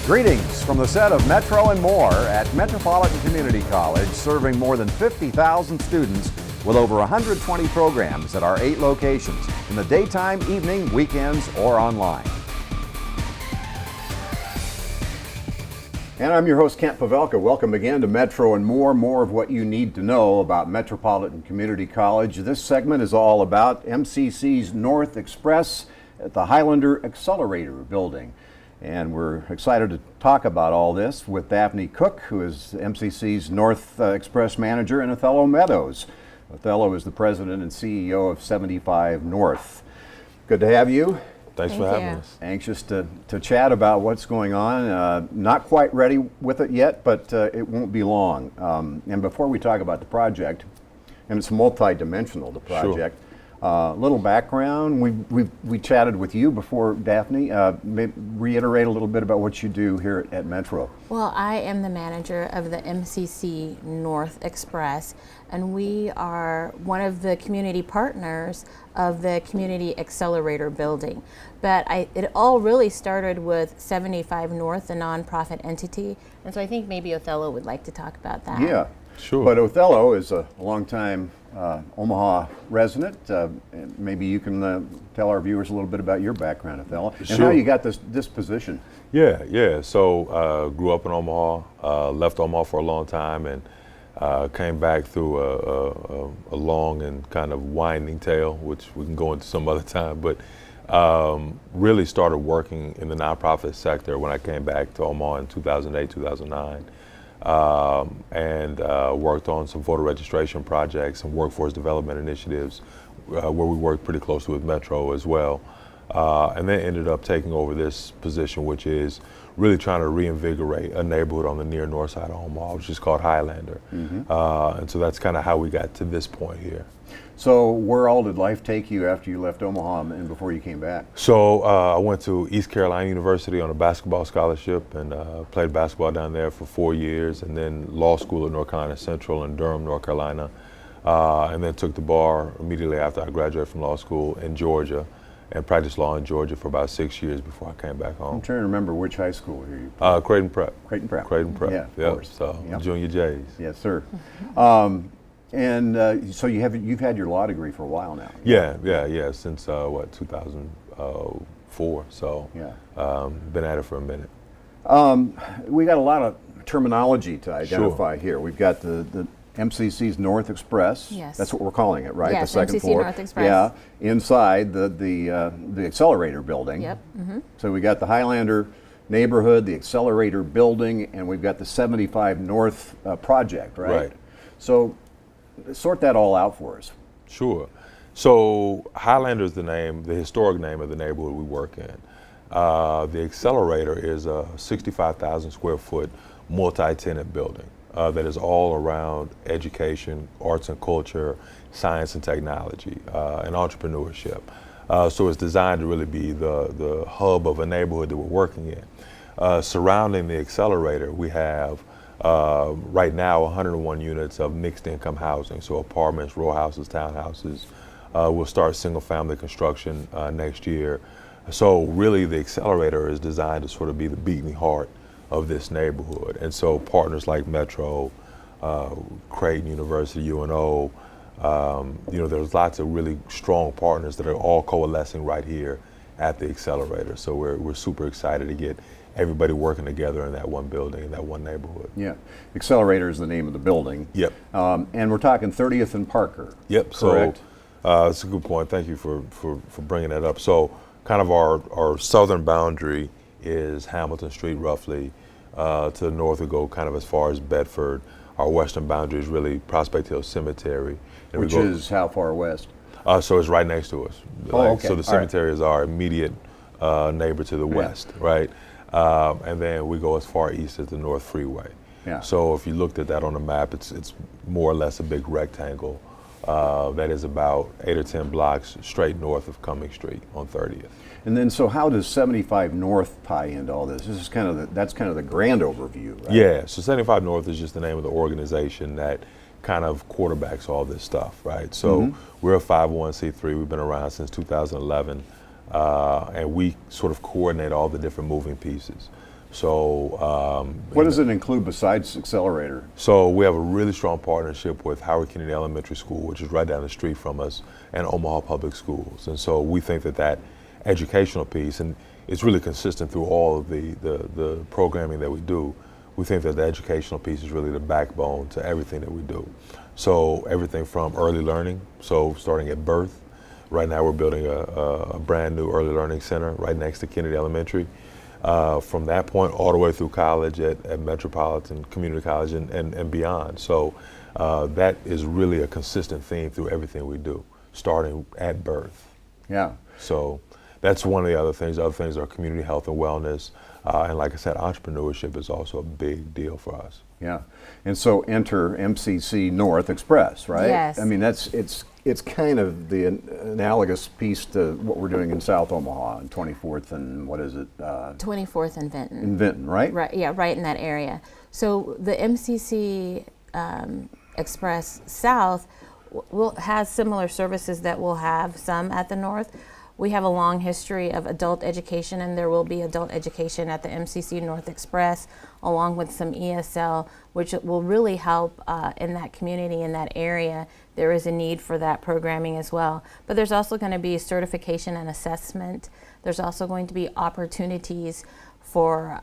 Greetings from the set of Metro and More at Metropolitan Community College, serving more than 50,000 students with over 120 programs at our 8 locations in the daytime, evening, weekends, or online. And I'm your host, Kent Pavelka. Welcome again to Metro and more of what you need to know about Metropolitan Community College. This segment is all about MCC's North Express at the Highlander Accelerator building. And we're excited to talk about all this with Daphne Cook, who is MCC's North Express manager, and Othello Meadows. Othello is the president and CEO of 75 North. Good to have you. Thanks for having us. Anxious to chat about what's going on. Not quite ready with it yet, but it won't be long. And before we talk about the project, and it's multi-dimensional, the project, little background. We chatted with you before, Daphne. Maybe reiterate a little bit about what you do here at Metro. Well, I am the manager of the MCC North Express, and we are one of the community partners of the Community Accelerator building. But it all really started with 75 North, the nonprofit entity, and so I think maybe Othello would like to talk about that. Yeah, sure. But Othello is a longtime Omaha resident. Maybe you can tell our viewers a little bit about your background, Othello, and how you got this position. Yeah. So grew up in Omaha, left Omaha for a long time, and came back through a long and kind of winding tale, which we can go into some other time. But really started working in the nonprofit sector when I came back to Omaha in 2008, 2009. And worked on some voter registration projects and workforce development initiatives where we worked pretty closely with Metro as well. And then ended up taking over this position, which is really trying to reinvigorate a neighborhood on the near north side of Omaha, which is called Highlander. And so that's kind of how we got to this point here. So where all did life take you after you left Omaha and before you came back? So I went to East Carolina University on a basketball scholarship and played basketball down there for 4 years, and then law school at North Carolina Central in Durham, North Carolina, and then took the bar immediately after I graduated from law school in Georgia and practiced law in Georgia for about 6 years before I came back home. I'm trying to remember which high school here you Creighton Prep. Creighton Prep. Creighton Prep, yeah, yep. Of course. So yep. Junior J's. Yes, sir. And so you've had your law degree for a while now. Yeah, since 2004. So been at it for a minute. We got a lot of terminology to identify here. We've got the MCC's North Express. Yes. That's what we're calling it, right? Yes, the second MCC floor. North Express. Yeah, inside the Accelerator building. Yep. So we got the Highlander neighborhood, the Accelerator building, and we've got the 75 North project, right? Right. So sort that all out for us. Sure. So Highlander is the historic name of the neighborhood we work in. The Accelerator is a 65,000 square foot multi-tenant building that is all around education, arts and culture, science and technology, and entrepreneurship. So it's designed to really be the hub of a neighborhood that we're working in. Surrounding the Accelerator, we have right now 101 units of mixed income housing, so apartments, row houses, townhouses. We'll start single family construction next year. So really the Accelerator is designed to sort of be the beating heart of this neighborhood. And so partners like Metro, Creighton University, UNO, there's lots of really strong partners that are all coalescing right here at the Accelerator. So we're super excited to get everybody working together in that one building, in that one neighborhood. Yeah, Accelerator is the name of the building. Yep. And we're talking 30th and Parker. Yep. Correct. So that's a good point. Thank you for bringing that up. So kind of our southern boundary is Hamilton Street roughly. To the north we go kind of as far as Bedford. Our western boundary is really Prospect Hill Cemetery. And which is how far west? So it's right next to us. Okay. So the cemetery is our immediate neighbor to the west, right? And then we go as far east as the North Freeway. Yeah. So if you looked at that on the map, it's more or less a big rectangle that is about 8 or 10 blocks straight north of Cumming Street on 30th. And then, so how does 75 North tie into all this? This is that's kind of the grand overview, right? Yeah. So 75 North is just the name of the organization that kind of quarterbacks all this stuff, right? So we're a 501c3. We've been around since 2011, and we sort of coordinate all the different moving pieces. So What does it include besides Accelerator? So we have a really strong partnership with Howard Kennedy Elementary School, which is right down the street from us, and Omaha Public Schools. And so we think that that educational piece, and it's really consistent through all of the programming that we do, we think that the educational piece is really the backbone to everything that we do. So everything from early learning, so starting at birth. Right now we're building a brand new early learning center right next to Kennedy Elementary. From that point all the way through college at Metropolitan Community College and beyond. So that is really a consistent theme through everything we do, starting at birth. Yeah. So that's one of the other things. Other things are community health and wellness. And like I said, entrepreneurship is also a big deal for us. Yeah. And so enter MCC North Express, right? Yes. I mean, it's kind of the analogous piece to what we're doing in South Omaha and 24th and what is it? 24th and Vinton. In Vinton, right? Right, yeah, right in that area. So the MCC Express South has similar services that we'll have some at the North. We have a long history of adult education, and there will be adult education at the MCC North Express, along with some ESL, which will really help in that community, in that area. There is a need for that programming as well. But there's also going to be certification and assessment. There's also going to be opportunities for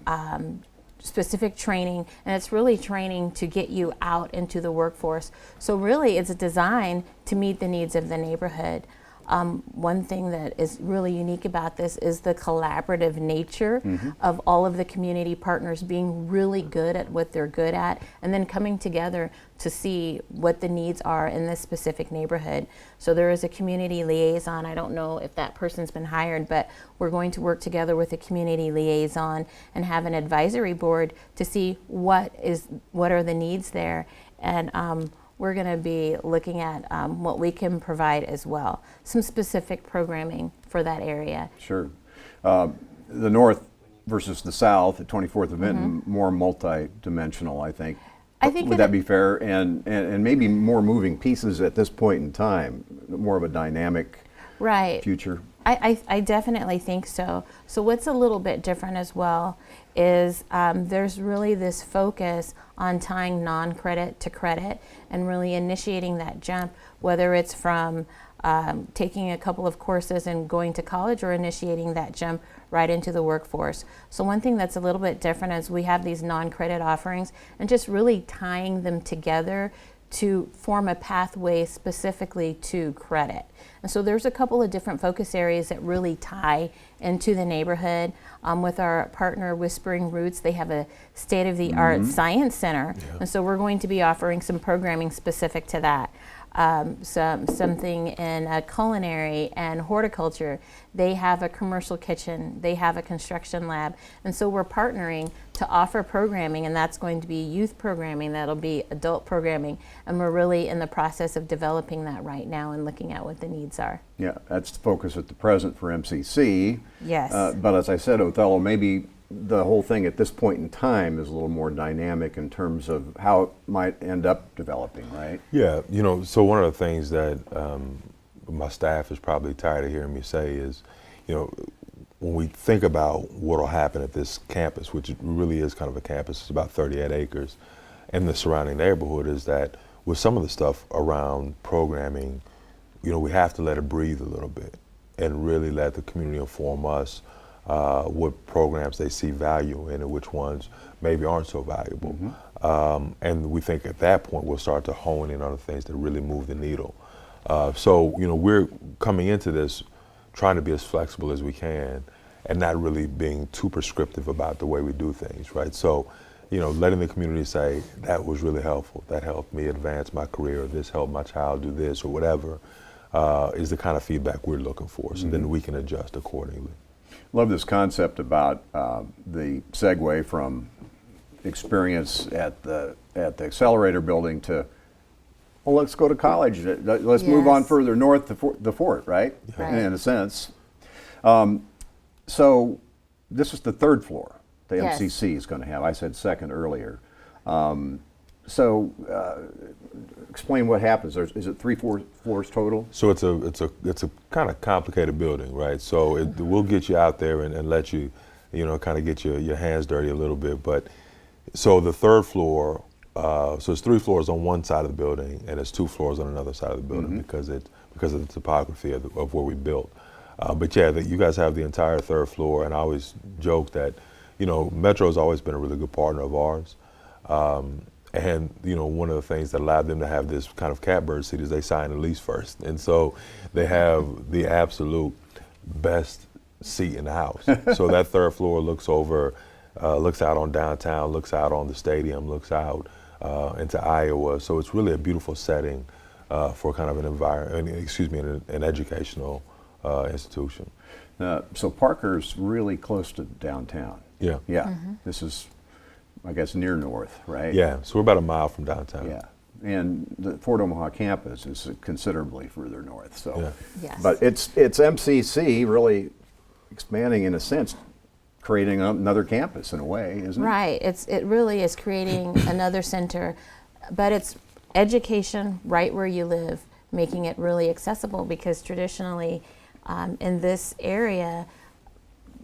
specific training, and it's really training to get you out into the workforce. So really it's designed to meet the needs of the neighborhood. One thing that is really unique about this is the collaborative nature of all of the community partners being really good at what they're good at, and then coming together to see what the needs are in this specific neighborhood. So there is a community liaison. I don't know if that person's been hired, but we're going to work together with a community liaison and have an advisory board to see what are the needs there. And we're going to be looking at what we can provide as well, some specific programming for that area. Sure. The North versus the South at 24th and Vinton, more multi-dimensional, I think. Would that be fair? And maybe more moving pieces at this point in time, more of a dynamic future. I definitely think so. So what's a little bit different as well is there's really this focus on tying non-credit to credit and really initiating that jump, whether it's from taking a couple of courses and going to college or initiating that jump right into the workforce. So one thing that's a little bit different is we have these non-credit offerings and just really tying them together to form a pathway specifically to credit. And so there's a couple of different focus areas that really tie into the neighborhood. With our partner Whispering Roots, they have a state-of-the-art science center, and so we're going to be offering some programming specific to that. Something in culinary and horticulture. They have a commercial kitchen, they have a construction lab, and so we're partnering to offer programming, and that's going to be youth programming, that'll be adult programming, and we're really in the process of developing that right now and looking at what the needs are. Yeah, that's the focus at the present for MCC. Yes. But as I said, Othello, maybe the whole thing at this point in time is a little more dynamic in terms of how it might end up developing, right? Yeah, so one of the things that my staff is probably tired of hearing me say is, when we think about what will happen at this campus, which really is kind of a campus, it's about 38 acres, and the surrounding neighborhood, is that with some of the stuff around programming, we have to let it breathe a little bit and really let the community inform us what programs they see value in and which ones maybe aren't so valuable. And we think at that point we'll start to hone in on the things that really move the needle. So we're coming into this trying to be as flexible as we can and not really being too prescriptive about the way we do things, right? So, letting the community say, that was really helpful, that helped me advance my career, or this helped my child do this, or whatever, is the kind of feedback we're looking for, so then we can adjust accordingly. Love this concept about the segue from experience at the Accelerator building to, well, let's go to college. Let's move on further north to the fort, right? In a sense. So this is the third floor the MCC is going to have. I said second earlier. So explain what happens. Is it 3 floors total? So it's a kind of complicated building, right? So we'll get you out there and let you kind of get your hands dirty a little bit. But so the third floor, so it's 3 floors on one side of the building, and it's 2 floors on another side of the building because of the topography of where we built. But yeah, you guys have the entire 3rd floor, and I always joke that, Metro's always been a really good partner of ours. And one of the things that allowed them to have this kind of catbird seat is they signed a lease first, and so they have the absolute best seat in the house. So that 3rd floor looks out on downtown, looks out on the stadium, looks out into Iowa. So it's really a beautiful setting for kind of an educational institution. So Parker's really close to downtown. Yeah. Yeah. This is, I guess, near north, right? Yeah. So we're about a mile from downtown. Yeah. And the Fort Omaha campus is considerably further north. So, Yeah. Yes. But it's MCC really expanding, in a sense, creating another campus in a way, isn't it? Right. It really is creating another center, but it's education right where you live, making it really accessible, because traditionally in this area,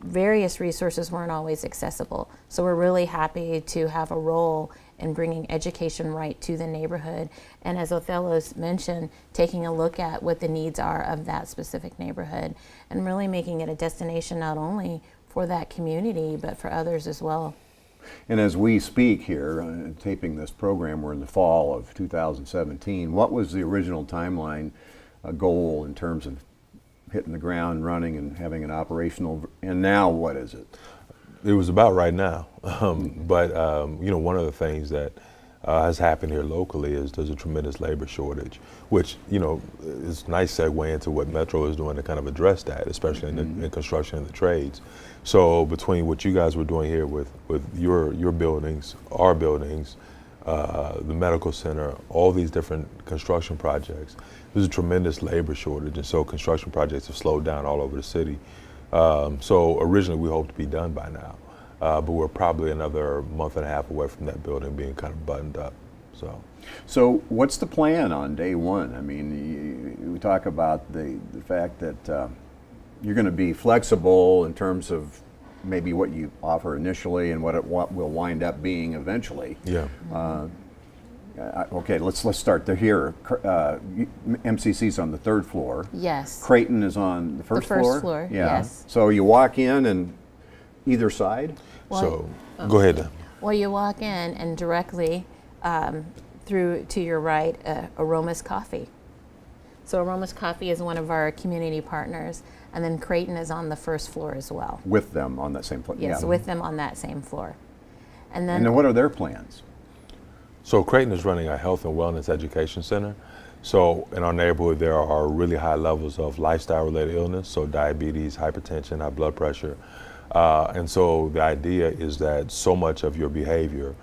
various resources weren't always accessible. So we're really happy to have a role in bringing education right to the neighborhood. And as Othello's mentioned, taking a look at what the needs are of that specific neighborhood and really making it a destination not only for that community, but for others as well. And as we speak here, taping this program, we're in the fall of 2017. What was the original timeline goal in terms of hitting the ground running and having an operational, and now what is it? It was about right now. But one of the things that has happened here locally is there's a tremendous labor shortage, which, is a nice segue into what Metro is doing to kind of address that, especially in construction and the trades. So between what you guys were doing here with your buildings, our buildings, the medical center, all these different construction projects, there's a tremendous labor shortage, and so construction projects have slowed down all over the city. So originally we hoped to be done by now, but we're probably another month and a half away from that building being kind of buttoned up. So what's the plan on day one? I mean, we talk about the fact that you're going to be flexible in terms of maybe what you offer initially and what will wind up being eventually. Yeah. Okay, let's start here. MCC's on the 3rd floor. Yes. Creighton is on the first floor? The first floor, Yeah. yes. So you walk in and either side? So go ahead. Well, you walk in and directly through to your right, Aroma's Coffee. So Aroma's Coffee is one of our community partners, and then Creighton is on the 1st floor as well. With them on that same floor? Yes, Yeah. with them on that same floor. And then, And then what are their plans? So Creighton is running a health and wellness education center. So in our neighborhood, there are really high levels of lifestyle-related illness, so diabetes, hypertension, high blood pressure. And so the idea is that so much of your behavior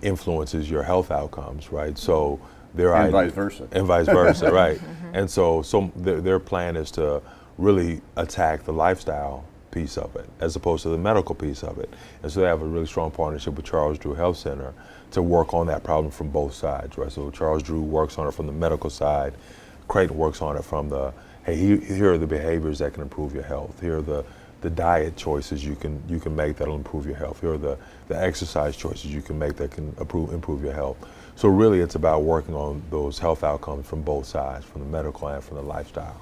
influences your health outcomes, right? So And vice versa. And vice versa, right? And so their plan is to really attack the lifestyle piece of it as opposed to the medical piece of it. And so they have a really strong partnership with Charles Drew Health Center to work on that problem from both sides, right? So Charles Drew works on it from the medical side. Creighton works on it from the, hey, here are the behaviors that can improve your health. Here are the diet choices you can make that'll improve your health. Here are the exercise choices you can make that can improve your health. So really it's about working on those health outcomes from both sides, from the medical and from the lifestyle.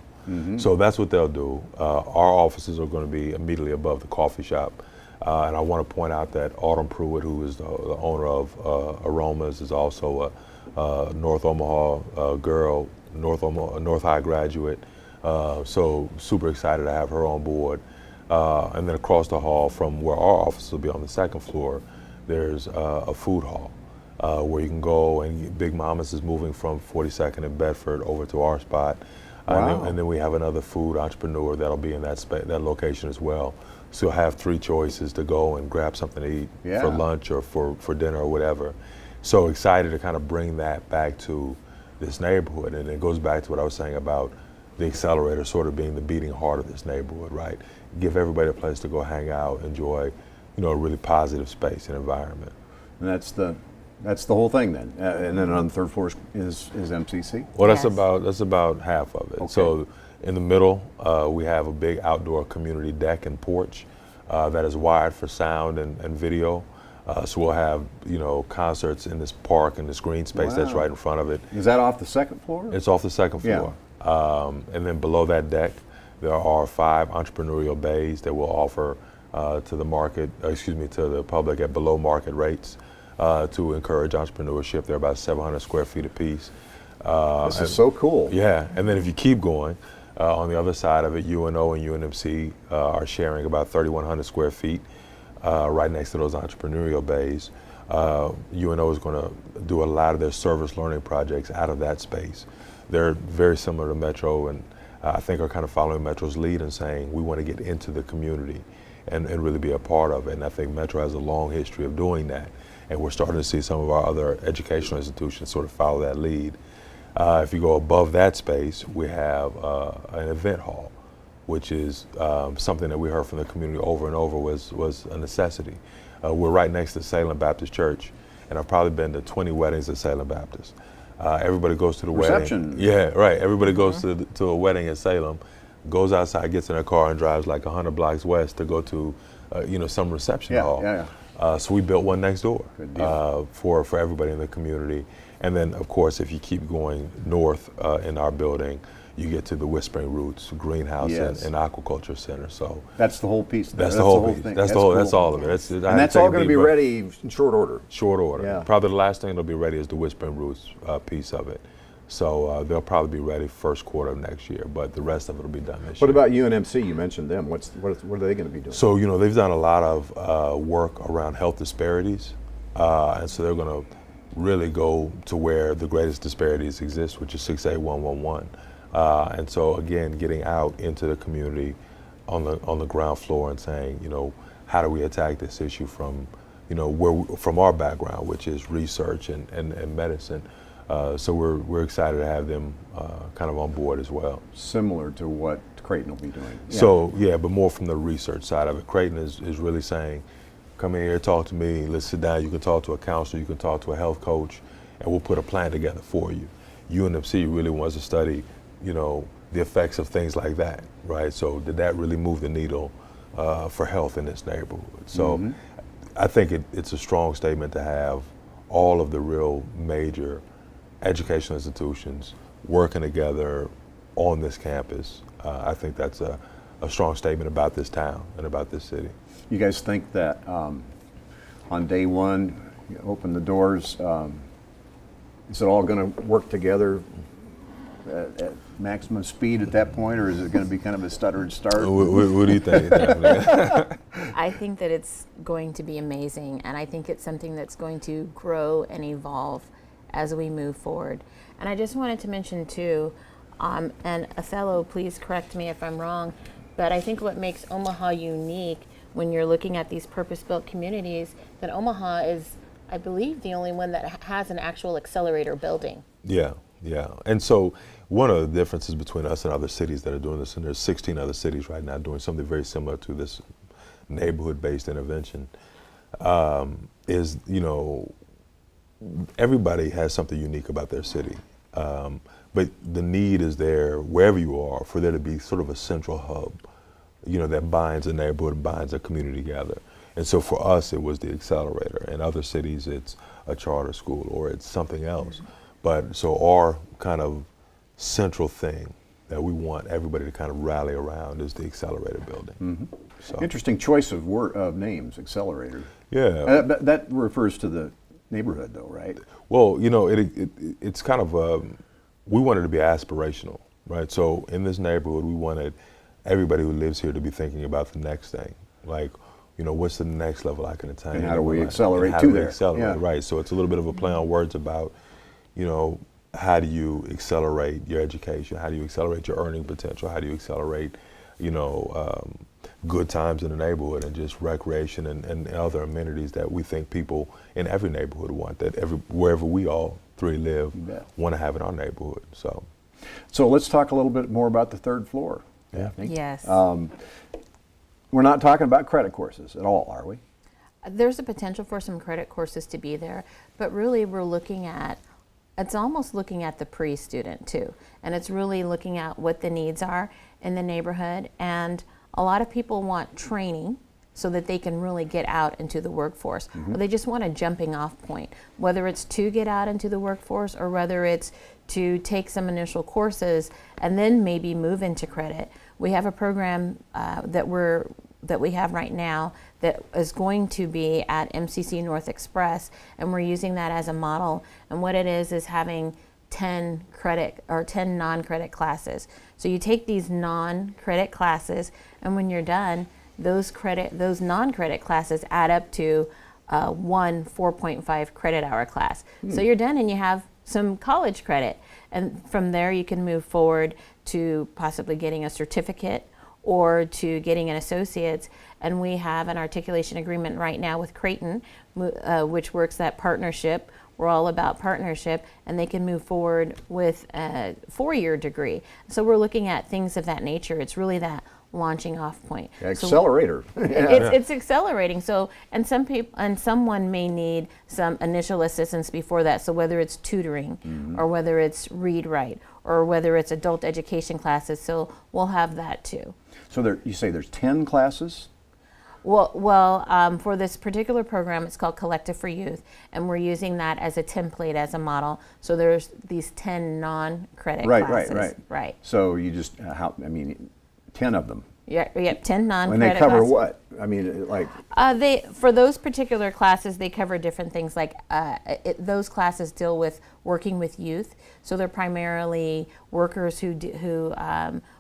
So that's what they'll do. Our offices are going to be immediately above the coffee shop. And I want to point out that Autumn Pruitt, who is the owner of Aromas, is also a North Omaha girl, North High graduate. So super excited to have her on board. And then across the hall from where our office will be on the 2nd floor, there's a food hall where you can go, and Big Mama's is moving from 42nd and Bedford over to our spot. Wow. And then we have another food entrepreneur that'll be in that location as well. So you'll have 3 choices to go and grab something to eat for lunch or for dinner or whatever. So excited to kind of bring that back to this neighborhood. And it goes back to what I was saying about the Accelerator sort of being the beating heart of this neighborhood, right? Give everybody a place to go hang out, enjoy, a really positive space and environment. And that's the whole thing then. And then on the 3rd floor is MCC? Well, Yes. that's about half of it. Okay. So in the middle, we have a big outdoor community deck and porch that is wired for sound and video. So we'll have, concerts in this park and this green space that's Wow. right in front of it. Is that off the second floor? It's off the second Yeah. floor. And then below that deck, there are 5 entrepreneurial bays that will offer to the market, to the public at below market rates to encourage entrepreneurship. They're about 700 square feet apiece. This is so cool. Yeah, and then if you keep going, on the other side of it, UNO and UNMC are sharing about 3,100 square feet right next to those entrepreneurial bays. UNO is going to do a lot of their service learning projects out of that space. They're very similar to Metro, and I think are kind of following Metro's lead and saying we want to get into the community and really be a part of it. And I think Metro has a long history of doing that. And we're starting to see some of our other educational institutions sort of follow that lead. If you go above that space, we have an event hall, which is something that we heard from the community over and over was a necessity. We're right next to Salem Baptist Church, and I've probably been to 20 weddings at Salem Baptist. Everybody goes to the Reception. wedding. Yeah, right. Everybody goes to a wedding in Salem, goes outside, gets in a car, and drives like 100 blocks west to go to, some reception hall. So we built one next door for everybody in the community. And then, of course, if you keep going north in our building, you get to the Whispering Roots Greenhouse and Aquaculture Center. So that's the whole piece. That's the whole piece. thing. That's cool. That's all of it. And that's all going to be ready in short order. Short order. Yeah. Probably the last thing that'll be ready is the Whispering Roots piece of it. So they'll probably be ready first quarter of next year, but the rest of it will be done this year. What about UNMC? You mentioned them. What are they going to be doing? So, they've done a lot of work around health disparities, and so they're going to really go to where the greatest disparities exist, which is 68111. And so, again, getting out into the community on the ground floor and saying, how do we attack this issue from, from our background, which is research and medicine. So we're excited to have them kind of on board as well. Similar to what Creighton will be doing. Yeah. So, but more from the research side of it. Creighton is really saying, come in here, talk to me, let's sit down. You can talk to a counselor, you can talk to a health coach, and we'll put a plan together for you. UNMC really wants to study, the effects of things like that, right? So did that really move the needle for health in this neighborhood? So I think it's a strong statement to have all of the real major educational institutions working together on this campus. I think that's a strong statement about this town and about this city. You guys think that on day one, you open the doors, is it all going to work together at maximum speed at that point, or is it going to be kind of a stutter and start? What do you think? I think that it's going to be amazing, and I think it's something that's going to grow and evolve as we move forward. And I just wanted to mention too, and Othello, please correct me if I'm wrong, but I think what makes Omaha unique when you're looking at these purpose-built communities, that Omaha is, I believe, the only one that has an actual accelerator building. Yeah. And so one of the differences between us and other cities that are doing this, and there's 16 other cities right now doing something very similar to this neighborhood-based intervention, is, everybody has something unique about their city. But the need is there, wherever you are, for there to be sort of a central hub, that binds a neighborhood, binds a community together. And so for us, it was the Accelerator. In other cities, it's a charter school or it's something else. But so our kind of central thing that we want everybody to kind of rally around is the Accelerator building. So. Interesting choice of names, Accelerator. Yeah. That refers to the neighborhood, though, right? Well, it's kind of, we wanted to be aspirational, right? So in this neighborhood, we wanted everybody who lives here to be thinking about the next thing. Like, what's the next level I can attain? And how do we accelerate to to there? Accelerate, Yeah. right. So it's a little bit of a play on words about, how do you accelerate your education? How do you accelerate your earning potential? How do you accelerate, good times in the neighborhood and just recreation and other amenities that we think people in every neighborhood want, that wherever we all three live, want to have in our neighborhood. So let's talk a little bit more about the third floor. Yeah. Yes. We're not talking about credit courses at all, are we? There's a potential for some credit courses to be there, but really we're looking at, it's almost looking at the pre-student too. And it's really looking at what the needs are in the neighborhood. And a lot of people want training so that they can really get out into the workforce. Or they just want a jumping off point, whether it's to get out into the workforce or whether it's to take some initial courses and then maybe move into credit. We have a program that we have right now that is going to be at MCC North Express, and we're using that as a model. And what it is having 10 credit or 10 non-credit classes. So you take these non-credit classes, and when you're done, those non-credit classes add up to one 4.5 credit hour class. So you're done and you have some college credit. And from there you can move forward to possibly getting a certificate or to getting an associate's. And we have an articulation agreement right now with Creighton, which works that partnership. We're all about partnership, and they can move forward with a 4-year degree. So we're looking at things of that nature. It's really that launching off point. Accelerator. It's accelerating. So, and some people, and someone may need some initial assistance before that. So whether it's tutoring, or whether it's read write, or whether it's adult education classes. So we'll have that too. So you say there's 10 classes? Well, for this particular program, it's called Collective for Youth, and we're using that as a template, as a model. So there's these 10 non-credit classes. Right. So you just, 10 of them. Yeah, 10 non-credit And they cover classes. what? I mean, like... For those particular classes, they cover different things. Like those classes deal with working with youth. So they're primarily workers who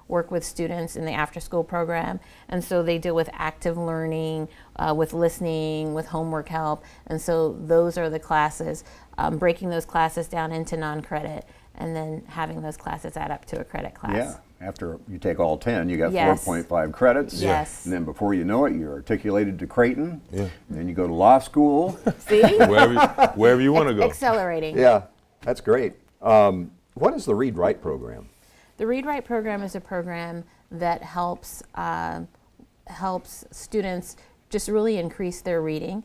work with students in the after-school program. And so they deal with active learning, with listening, with homework help. And so those are the classes, breaking those classes down into non-credit and then having those classes add up to a credit class. Yeah. After you take all 10, you got Yes. 4.5 credits. Yes. And then before you know it, you're articulated to Creighton. Yeah. And then you go to law school. See? wherever you want to go. Accelerating. Yeah, that's great. What is the Read Write program? The Read Write program is a program that helps students just really increase their reading.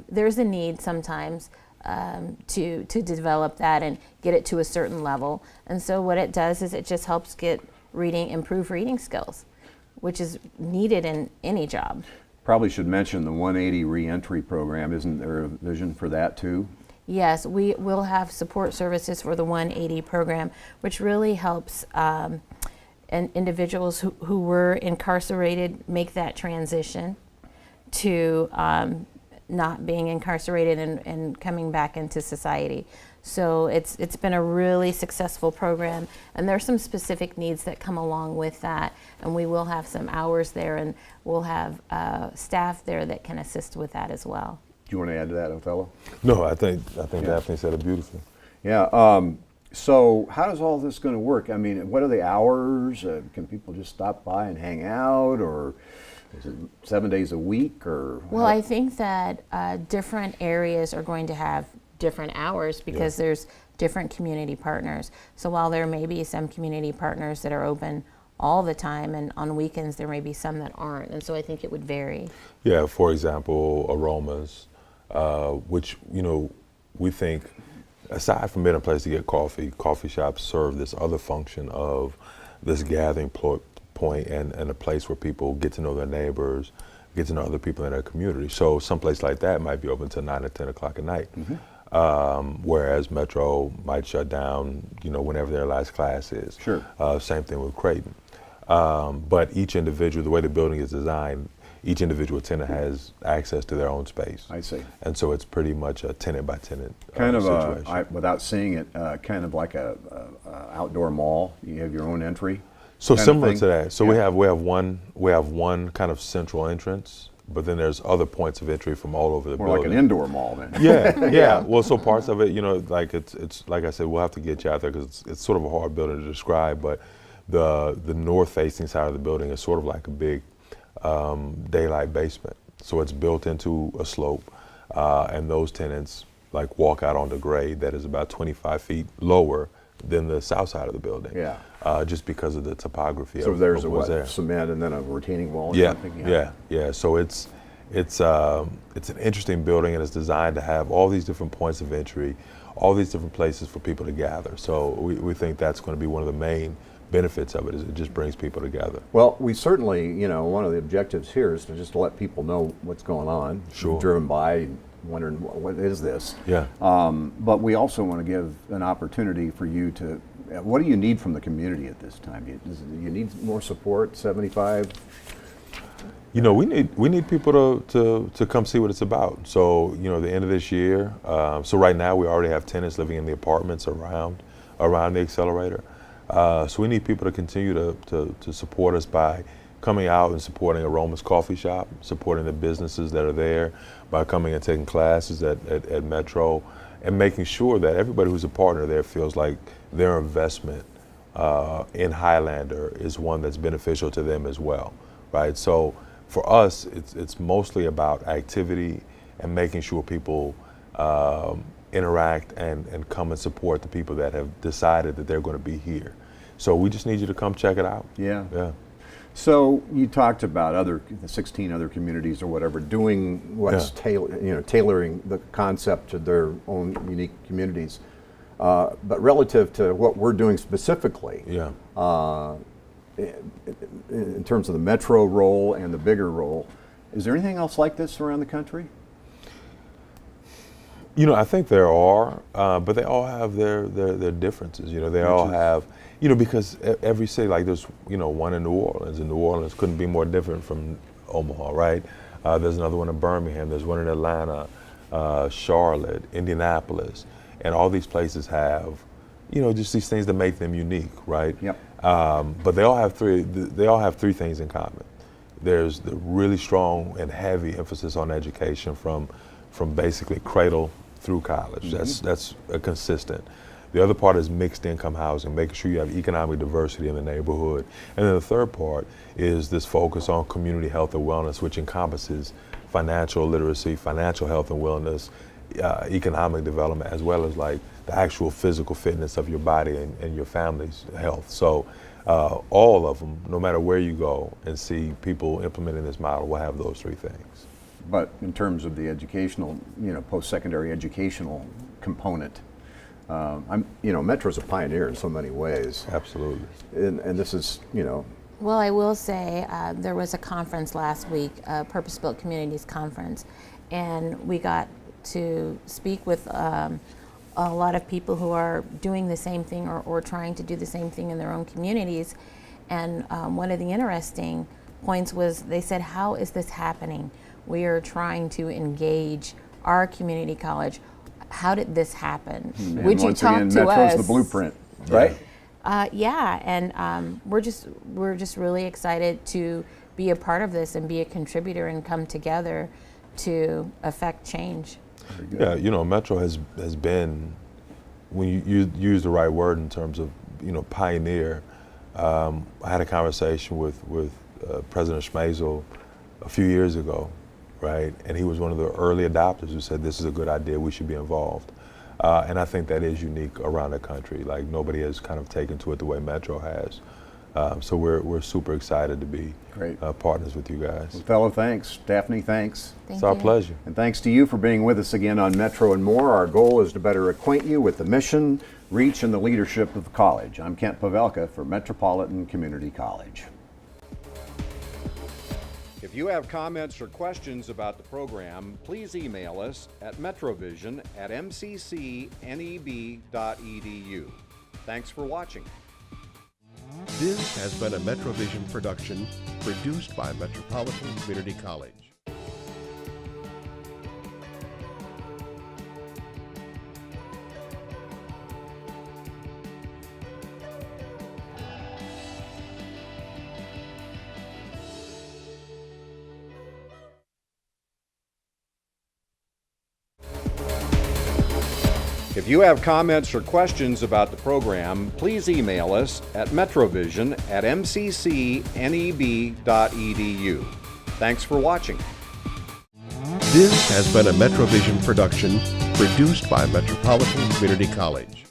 There's a need sometimes to develop that and get it to a certain level. And so what it does is it just helps get improve reading skills, which is needed in any job. Probably should mention the 180 reentry program. Isn't there a vision for that too? Yes, we will have support services for the 180 program, which really helps and individuals who were incarcerated make that transition to not being incarcerated and coming back into society. So it's been a really successful program, and there's some specific needs that come along with that, and we will have some hours there, and we'll have staff there that can assist with that as well. Do you want to add to that, Othello? No, I think Daphne said it beautifully. Yeah. So how does all this going to work? I mean, what are the hours? Can people just stop by and hang out, or is it 7 days a week? Or well, I think that different areas are going to have different hours because there's different community partners. So while there may be some community partners that are open all the time, and on weekends there may be some that aren't, and so I think it would vary. Yeah, for example, aromas, which we think, aside from being a place to get coffee shops serve this other function of this gathering point and a place where people get to know their neighbors, get to know other people in their community. So someplace like that might be open till 9 or 10 o'clock at night. Whereas Metro might shut down, whenever their last class is. Sure. Same thing with Creighton. But each individual, the way the building is designed, each individual tenant has access to their own space. I see. And so it's pretty much a tenant by tenant kind of situation. without seeing it, kind of like a outdoor mall. You have your own entry. So kind similar of to that. So Yeah. we have one kind of central entrance, but then there's other points of entry from all over the More building. like an indoor mall then. Yeah. Well, so parts of it, like it's like I said, we'll have to get you out there because it's sort of a hard building to describe. But the north-facing side of the building is sort of like a big daylight basement. So it's built into a slope, and those tenants like walk out onto grade that is about 25 feet lower than the south side of the building. Yeah. Just because of the topography. So of there's what's there. cement and then a retaining wall or Yeah, something? yeah. So it's an interesting building, and it's designed to have all these different points of entry, all these different places for people to gather. So we think that's going to be one of the main benefits of it is it just brings people together. Well, we certainly, one of the objectives here is to just let people know what's going on. Sure. Driven by, wondering what is this? Yeah. But we also want to give an opportunity for you to. What do you need from the community at this time? You need more support. 75. We need people to come see what it's about. So the end of this year. So right now we already have tenants living in the apartments around the Accelerator. So we need people to continue to support us by coming out and supporting Aroma's Coffee Shop, supporting the businesses that are there, by coming and taking classes at Metro, and making sure that everybody who's a partner there feels like their investment in Highlander is one that's beneficial to them as well, right? So for us, it's mostly about activity and making sure people interact and come and support the people that have decided that they're going to be here. So we just need you to come check it out. Yeah. Yeah. So you talked about the 16 other communities or whatever doing what's tailoring the concept to their own unique communities. But relative to what we're doing specifically, in terms of the Metro role and the bigger role, is there anything else like this around the country? I think there are, but they all have their differences. They all have, because every city, like there's, one in New Orleans, and New Orleans couldn't be more different from Omaha, right? There's another one in Birmingham, there's one in Atlanta, Charlotte, Indianapolis, and all these places have, just these things that make them unique, right? Yep. But they all have three things in common. There's the really strong and heavy emphasis on education from basically cradle through college. Mm-hmm. That's a consistent. The other part is mixed income housing, making sure you have economic diversity in the neighborhood. And then the third part is this focus on community health and wellness, which encompasses financial literacy, financial health and wellness, economic development, as well as like the actual physical fitness of your body and your family's health. So all of them, no matter where you go and see people implementing this model, will have those three things. But in terms of the educational, post-secondary educational component, Metro's a pioneer in so many ways. Absolutely. And this is, Well, I will say there was a conference last week, a Purpose-Built Communities Conference, and we got to speak with a lot of people who are doing the same thing or trying to do the same thing in their own communities. And one of the interesting points was they said, how is this happening? We are trying to engage our community college. How did this happen? And Would you once talk again, to Metro's us? the blueprint, right? And we're just really excited to be a part of this and be a contributor and come together to affect change. Yeah, Metro has been, when you use the right word in terms of pioneer. I had a conversation with President Schmazel a few years ago, right? And he was one of the early adopters who said this is a good idea, we should be involved. And I think that is unique around the country. Like nobody has kind of taken to it the way Metro has. So we're super excited to be partners with you guys. Well, fellow, thanks. Daphne, thanks. It's our pleasure. And thanks to you for being with us again on Metro and More. Our goal is to better acquaint you with the mission, reach, and the leadership of the college. I'm Kent Pavelka for Metropolitan Community College. If you have comments or questions about the program, please email us at metrovision@mccneb.edu. Thanks for watching. This has been a Metrovision production produced by Metropolitan Community College. If you have comments or questions about the program, please email us at metrovision@mccneb.edu. Thanks for watching. This has been a Metrovision production produced by Metropolitan Community College.